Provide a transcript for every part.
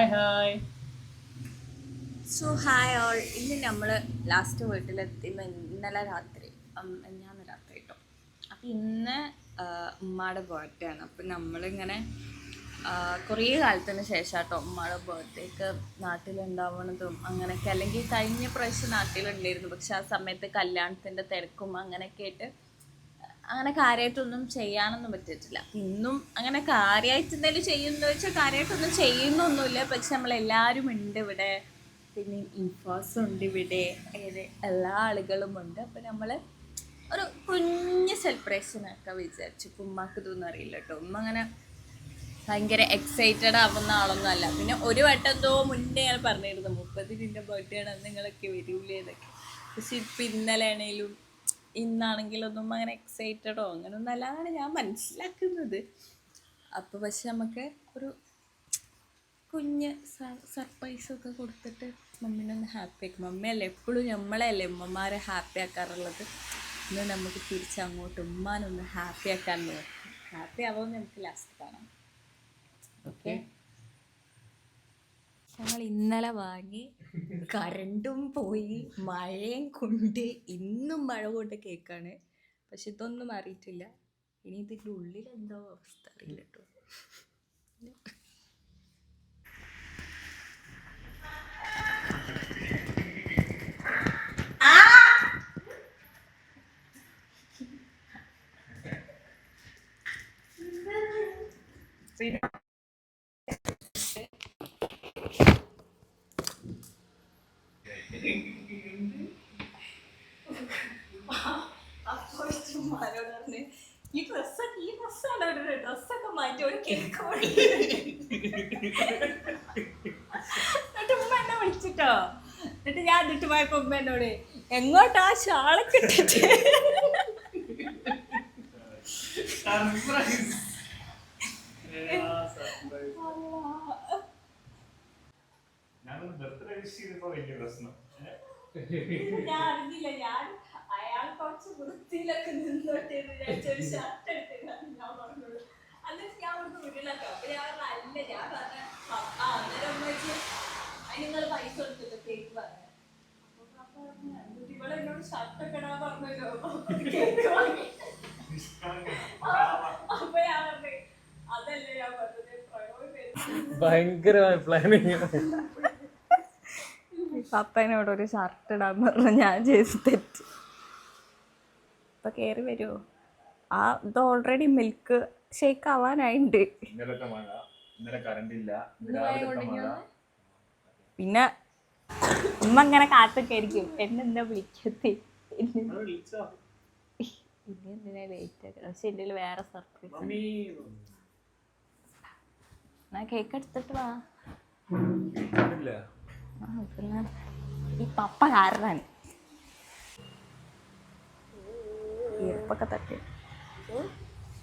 Hi hi. So hi all. ഇന്ന് നമ്മൾ last വീട്ടിലെത്തി. ഇന്നലെ രാത്രി ഞാൻ രാത്രി കേട്ടോ. അപ്പം ഇന്ന് ഉമ്മയുടെ ബർത്ത്ഡേ ആണ്. അപ്പം നമ്മളിങ്ങനെ കുറേ കാലത്തിന് ശേഷം കേട്ടോ ഉമ്മയുടെ ബർത്ത്ഡേക്ക് നാട്ടിലുണ്ടാവണതും അങ്ങനെയൊക്കെ. അല്ലെങ്കിൽ കഴിഞ്ഞ പ്രാവശ്യം നാട്ടിലുണ്ടായിരുന്നു, പക്ഷെ ആ സമയത്ത് കല്യാണത്തിൻ്റെ തിരക്കും അങ്ങനെയൊക്കെ ആയിട്ട് അങ്ങനെ കാര്യമായിട്ടൊന്നും ചെയ്യാനൊന്നും പറ്റിയിട്ടില്ല. ഇന്നും അങ്ങനെ കാര്യമായിട്ട് എന്തെങ്കിലും ചെയ്യുന്നു വെച്ചാൽ കാര്യമായിട്ടൊന്നും ചെയ്യുന്നൊന്നുമില്ല. പക്ഷെ നമ്മളെല്ലാവരും ഉണ്ട് ഇവിടെ, പിന്നെ ഇൻഫോസ് ഉണ്ട് ഇവിടെ, എല്ലാ ആളുകളും ഉണ്ട്. അപ്പം നമ്മൾ ഒരു കുഞ്ഞ് സെലിബ്രേഷനൊക്കെ വിചാരിച്ചു. ഇപ്പം ഉമ്മക്ക് ഇതൊന്നും അറിയില്ല കേട്ടോ. ഉമ്മ അങ്ങനെ ഭയങ്കര എക്സൈറ്റഡ് ആവുന്ന ആളൊന്നും അല്ല. പിന്നെ ഒരു വട്ടം എന്തോ മുന്നേ ഞാൻ പറഞ്ഞിരുന്നു 30 ബർത്ത്ഡേ ആണ് നിങ്ങളൊക്കെ വരൂലേ എന്നൊക്കെ. പക്ഷെ ഇപ്പം ഇന്നലെ ആണെങ്കിലും ഇന്നാണെങ്കിലൊന്നും അങ്ങനെ എക്സൈറ്റഡോ അങ്ങനെയൊന്നും അല്ലാതാണ് ഞാൻ മനസ്സിലാക്കുന്നത്. അപ്പോൾ പക്ഷെ നമുക്ക് ഒരു കുഞ്ഞ് സർപ്രൈസൊക്കെ കൊടുത്തിട്ട് മമ്മീനൊന്ന് ഹാപ്പി ആക്കും. മമ്മിയല്ലേ എപ്പോഴും നമ്മളെയല്ലേ ഉമ്മമാരെ ഹാപ്പി ആക്കാറുള്ളത്. ഇന്ന് നമുക്ക് തിരിച്ചങ്ങോട്ട് ഉമ്മാനൊന്ന് ഹാപ്പി ആക്കാൻ നോക്കും. ഹാപ്പി ആവുമെന്ന് നമുക്ക് ലാസ്റ്റ് കാണാം. ഓക്കെ, ഞങ്ങൾ ഇന്നലെ വാങ്ങി, കറണ്ടും പോയി, മഴയും കൊണ്ട്, ഇന്നും മഴ കൊണ്ട് കേക്കാണ്. പക്ഷെ ഇതൊന്നും അറിയിട്ടില്ല. ഇനി ഇതിൻ്റെ ഉള്ളിൽ എന്തോ അവസ്ഥ അറിയില്ല കേട്ടോ. ഈ ഡ്രസ്സാണ് ഡ്രസ്സൊക്കെ മാറ്റി ഒരു കേക്ക് എന്നിട്ട് ഉമ്മ എന്നെ വിളിച്ചിട്ടോ. എന്നിട്ട് ഞാൻ എന്നിട്ട് പോയപ്പോ ഉമ്മ എന്നോട് എങ്ങോട്ടാ ഷാളൊക്കെ ഇട്ടിട്ട് ഞാൻ അറിഞ്ഞില്ല. ഞാൻ അയാൾ കുറച്ച് വൃത്തിയിലൊക്കെ നിന്നോട്ടെ ഒരു ഷർട്ട് എടുത്തിട്ടാണ് ഞാൻ പറഞ്ഞോളൂ. എന്നിട്ട് ഞാൻ അവർക്ക് വീട്ടിലൊക്കെ. അപ്പൊ ഞാൻ പറഞ്ഞ അല്ല, ഞാൻ പറഞ്ഞ അന്നേരം അമ്മ വെച്ച് അതിന് നിങ്ങൾ പൈസ കൊടുത്തില്ല കേക്ക് പറഞ്ഞ. എന്നിട്ട് ഇവിടെ എന്നോട് ഷർട്ടൊക്കെ ഇടാൻ പറഞ്ഞല്ലോ. കേക്ക് വാങ്ങി. അപ്പൊ ഞാൻ പറഞ്ഞു അതല്ലേ ഞാൻ പറഞ്ഞത്, ഭയങ്കരമായ പ്ലാനിങ്. പപ്പനോട് ഒരു ഷർട്ട് ഇടാൻ പറഞ്ഞു. ഞാൻ ചെയ്ത് തെറ്റ്. ഇപ്പൊ കയറി വരുമോ? ആ ഇത് ഓൾറെഡി മിൽക്ക് ഷേക്ക് ആവാനായിണ്ട്. പിന്നെ ഉമ്മ ഇങ്ങനെ കാത്തൊക്കെ ആയിരിക്കും എന്നെന്താ വിളിക്കത്തെ, പിന്നെ എന്തിനാ ലേറ്റ് ആക്കുക. പക്ഷെ എൻ്റെ വേറെ സർപ്രൈസ്. എന്നാ കേക്ക് എടുത്തിട്ട് വാ. പിന്നെ ഈ പപ്പ കാരനാണ് ഈർപ്പൊക്കെ തട്ടി.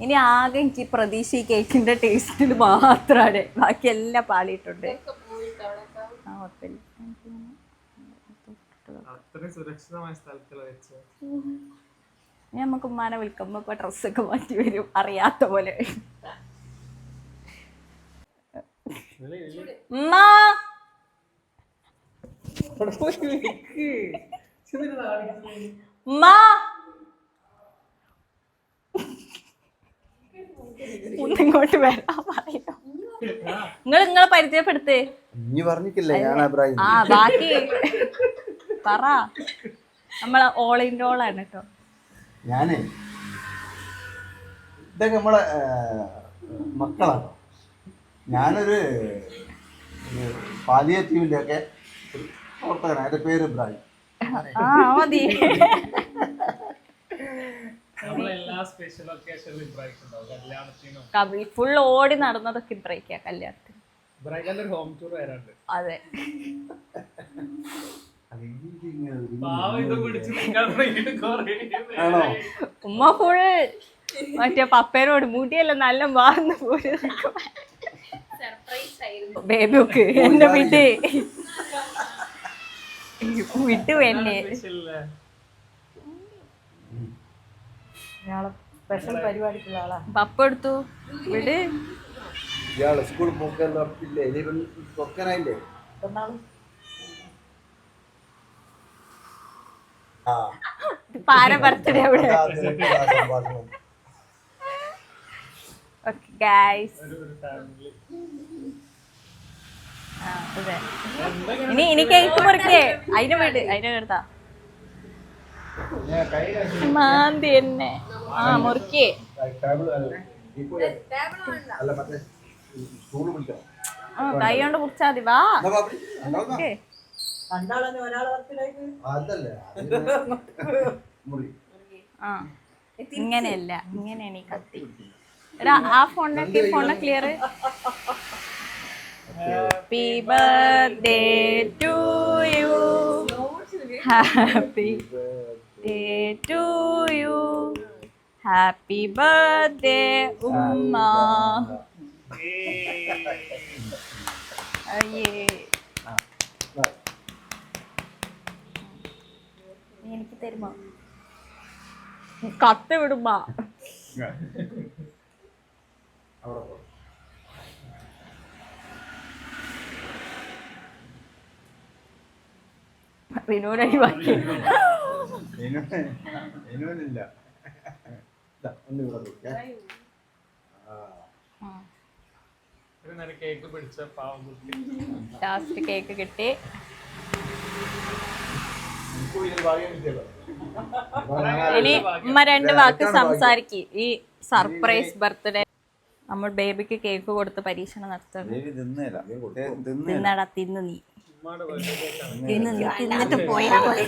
ഇനി ആകെ എനിക്ക് പ്രതീക്ഷ ഈ കേക്കിന്റെ ടേസ്റ്റിൽ മാത്രമാണ്. ബാക്കി എല്ലാം പാളിയിട്ടുണ്ട്. ആ കുഴപ്പമില്ല. ഇനി നമുക്ക് ഉമ്മാനെ വിളിക്കുമ്പോ ഇപ്പൊ ഡ്രസ്സൊക്കെ മാറ്റി വരും അറിയാത്ത പോലെ. ഉമ്മ ഉമ്മ ഒന്നിങ്ങോട്ട് വരാൻ പറയുന്നു. നിങ്ങളെ പരിചയപ്പെടുത്തേ. ആ ബാക്കി പറ. നമ്മളെ ഓൾ ഇൻ ഓൾ ആണ് കേട്ടോ. ഞാനേ ഇതൊക്കെ നമ്മളെ മക്കളാണ്. ഞാനൊരു പാലിയേറ്റീവിൻ്റെ ഒക്കെ പ്രവർത്തകനാണ്. എൻ്റെ പേര് ഇബ്രാഹിം. മതി. ഫുൾ ഓടി നടന്നതൊക്കെ ഇബ്രാഹിക്കാ കല്യാണത്തിന്. അതെ, ഉമ്മ ഫുൾ മറ്റേ പപ്പേനോട് മുടിയല്ല നല്ല മാറുന്ന പോലെ ബേബിക്ക് എന്നെ വിട്ടു എന്നെ. സ്പെഷ്യൽ പരിപാടിക്കുള്ള ആളാ. പപ്പ എടുത്തു വിട്. ഇയാള് സ്കൂളിൽ പോക്കെല്ലാം ഇല്ലേ ഇനി പൊക്കനായില്ലേ ആ പാര ബർത്ത്ഡേ അവിടെ. സംഭാഷണം ഓക്കെ ഗൈസ്, ഒരു ഫാമിലി അതെ. ഇനി കേക്ക് മുറിക്കേ, അതിനെ എടുത്താ മാന്തി തന്നെ. ആ മുറിക്കേ. അല്ല മറ്റേ സ്കൂൾ പിടിക്കണം കൈ കൊണ്ട് മുറിച്ചാ മതി. വാ ഓക്കെ. അതല്ലേ മുറി ആ ഇങ്ങനെയല്ല, ഇങ്ങനെയാണ് ഈ കത്തി. ആ ഫോണിനെ clear. Happy birthday to you, happy birthday to you, happy birthday ഉമ്മ. അയ്യേ, നീ എനിക്ക് തരുമോ? കത്ത് വിടുമ്പോ വിനോദി ബാക്കി. കേക്ക് പിടിച്ച പാവം കുട്ടി. ലാസ്റ്റ് കേക്ക് കിട്ടി. ഇനി ഉമ്മ 2 വാക്ക് സംസാരിക്കും. ഈ സർപ്രൈസ് ബർത്ത്ഡേ നമ്മൾ ബേബിക്ക് കേക്ക് കൊടുത്ത് പരീക്ഷണം നടത്തണം. തിന്നടാ, തിന്ന് നീ ഉമ്മാടെ birthday cake ആണ്. തിന്നിട്ട് പോയാ മതി.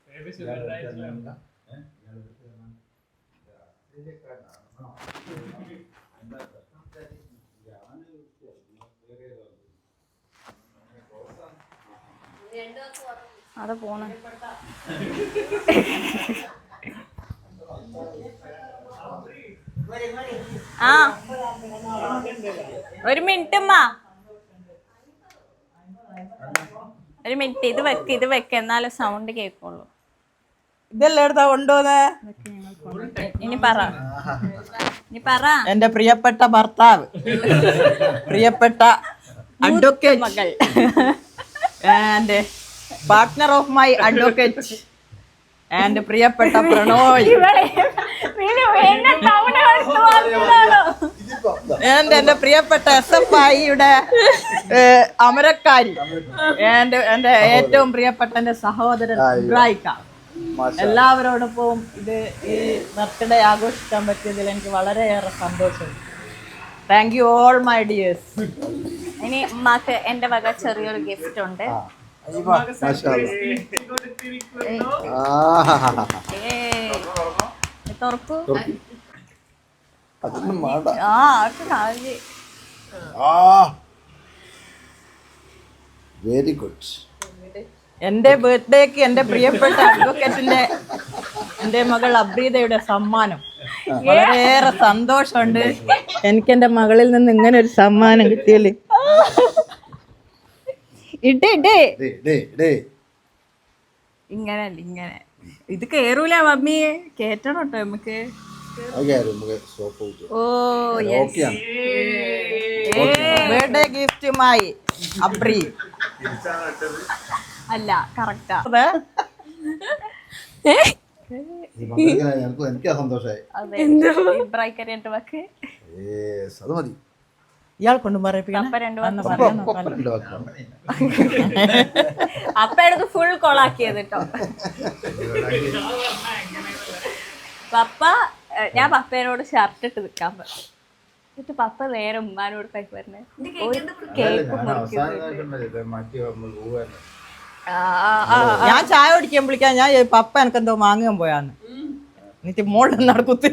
Baby sugar diet ലാണ്. അത് പോണ ആ 1 മിനിറ്റ് ഉമ്മ, 1 മിനിറ്റ്. ഇത് വെക്ക് എന്നാലും സൗണ്ട് കേൾക്കുള്ളൂ. ഇതെല്ലാം എടുത്താ കൊണ്ടുവന്നേ. ഇനി പറ. എന്റെ പ്രിയപ്പെട്ട ഭർത്താവ്, പ്രിയപ്പെട്ട അഡ്വക്കേറ്റ് മകൾ, and partner of my advocate and പ്രിയപ്പെട്ട പ്രണോയ് ആൻഡ് എന്റെ പ്രിയപ്പെട്ട SFIയുടെ അമരക്കാരി ആൻഡ് എന്റെ ഏറ്റവും പ്രിയപ്പെട്ട എന്റെ സഹോദരൻ ഇബ്രാഹിക്ക, എല്ലാവരോടൊപ്പം ഈ ബർത്ത്ഡേ ആഘോഷിക്കാൻ പറ്റിയതിൽ എനിക്ക് വളരെയേറെ സന്തോഷമുണ്ട്. Thank you all my dears. ഇനി ഉമ്മാക്ക് എന്റെ വക ചെറിയൊരു ഗിഫ്റ്റ് ഉണ്ട്. തുറക്കൂ. അതൊന്നും വേണ്ട. Very good. എന്റെ ബർത്ത്ഡേക്ക് എന്റെ പ്രിയപ്പെട്ട അഡ്വക്കേറ്റിന്റെ എന്റെ മകൾ അബ്രീതയുടെ സമ്മാനം. വളരെയേറെ സന്തോഷമുണ്ട് എനിക്ക് എന്റെ മകളിൽ നിന്ന് ഇങ്ങനെ ഒരു സമ്മാനം കിട്ടിയല്ലേ. ഇങ്ങനല്ല, ഇങ്ങനെ ഇത് കേറൂല മമ്മിയെ, കേറ്റണം കേട്ടോ നമുക്ക്. ഓ ബർത്ത്ഡേ ഗിഫ്റ്റുമായി അബ്രി. അല്ല, കറക്റ്റാ. എനിക്ക് സന്തോഷമായി. അതെ, ഇബ്രാഹിം വാക്ക്. അത് മതി. ഇയാൾ കൊണ്ട് പറയിപ്പിക്കണം. അപ്പ എടുത്ത് ഫുൾ കൊളാക്കിയത് കേട്ടോ പപ്പ. ഞാൻ പപ്പേനോട് ഷർട്ട് ഇട്ട് നിൽക്കാൻ പറഞ്ഞു. എന്നിട്ട് പപ്പ നേരെ ഉമ്മാനോട് കൈ പറഞ്ഞേ കേക്ക് ഞാൻ ചായ കുടിക്കുമ്പോഴേക്കാ ഞാൻ പപ്പ എനിക്കെന്തോ വാങ്ങാൻ പോയാന്ന്. എന്നിട്ട് മോളിൽ നടക്കുത്തി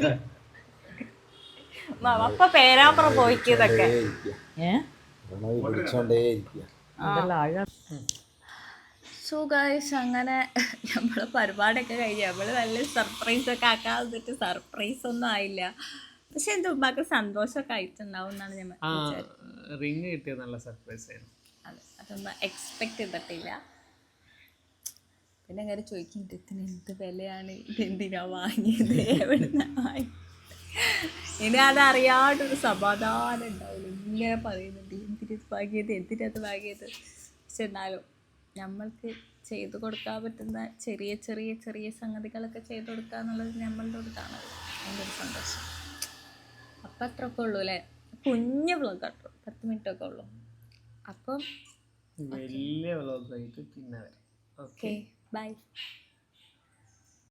പപ്പ പേരാമ്പ്ര പോയിക്കതൊക്കെ. സോ ഗൈസ്, അങ്ങനെ നമ്മള് പരിപാടിയൊക്കെ കഴിഞ്ഞ് നമ്മള് നല്ല സർപ്രൈസ് ഒക്കെ ആക്കാൻ വന്നിട്ട് സർപ്രൈസ് ഒന്നും ആയില്ല. പക്ഷെ എന്റെ ഉമ്മാക്ക് സന്തോഷമൊക്കെ ആയിട്ടുണ്ടാവും എന്നാണ് ഞാൻ റിങ് കിട്ടിയത് നല്ല സർപ്രൈസ് ആയിരുന്നു. അതെ, അതൊന്നും എക്സ്പെക്ട് ചെയ്തിട്ടില്ല. പിന്നെ അങ്ങനെ ചോദിക്കുന്നുണ്ട് ഇതിന് എന്ത് വിലയാണ്, ഇതെന്തിനാ വാങ്ങിയത്, എവിടുന്നാ വാങ്ങി. ഇനി അതറിയാണ്ടൊരു സമാധാനം ഉണ്ടാവില്ല. ഇങ്ങനെ പറയുന്നുണ്ട് എന്തിനത് വാങ്ങിയത്. പക്ഷെ എന്നാലും നമ്മൾക്ക് ചെയ്തു കൊടുക്കാൻ പറ്റുന്ന ചെറിയ ചെറിയ ചെറിയ സംഗതികളൊക്കെ ചെയ്തു കൊടുക്കുക എന്നുള്ളത് നമ്മളുടെ ഒരു ഇതാണല്ലോ, എൻ്റെ ഒരു സന്തോഷം. അപ്പം അത്രയൊക്കെ ഉള്ളൂ അല്ലേ, കുഞ്ഞ് വ്ളോഗ് കേട്ടോ, 10 മിനിറ്റൊക്കെ ഉള്ളൂ. അപ്പം വലിയ വ്ളോഗായിട്ട് പിന്നെ വരാം. Okay bye.